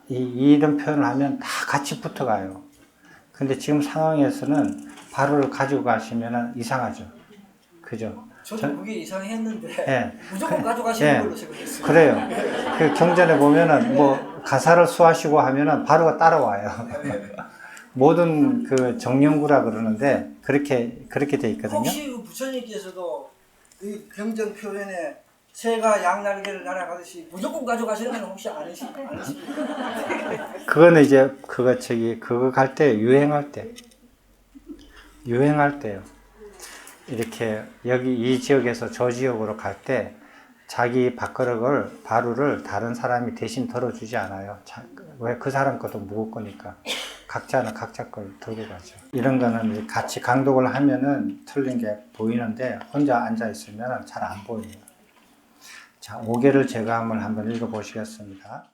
이런 표현을 하면 다 같이 붙어가요. 근데 지금 상황에서는 바로를 가지고 가시면 이상하죠. 그죠? 저도 그게 이상했는데 예. 무조건 가져가시는 예. 걸로 생각했어요. 그래요. 그 경전에 보면은 가사를 수하시고 하면은 바로가 따라와요. 모든 그 정령구라 그러는데 그렇게 돼 있거든요. 혹시 그 부처님께서도 이 경전 표현에 새가 양날개를 날아가듯이 무조건 가져가시는 건 혹시 아니십니까? 그거는 이제 그거 갈 때 유행할 때요. 이렇게 여기 이 지역에서 저 지역으로 갈 때 자기 바루를 다른 사람이 대신 들어주지 않아요. 왜? 그 사람 것도 무거울 거니까. 각자는 각자 걸 들고 가죠. 이런 거는 같이 강독을 하면은 틀린 게 보이는데 혼자 앉아 있으면 잘 안 보여요. 자, 5개를 제가 한번 읽어 보시겠습니다.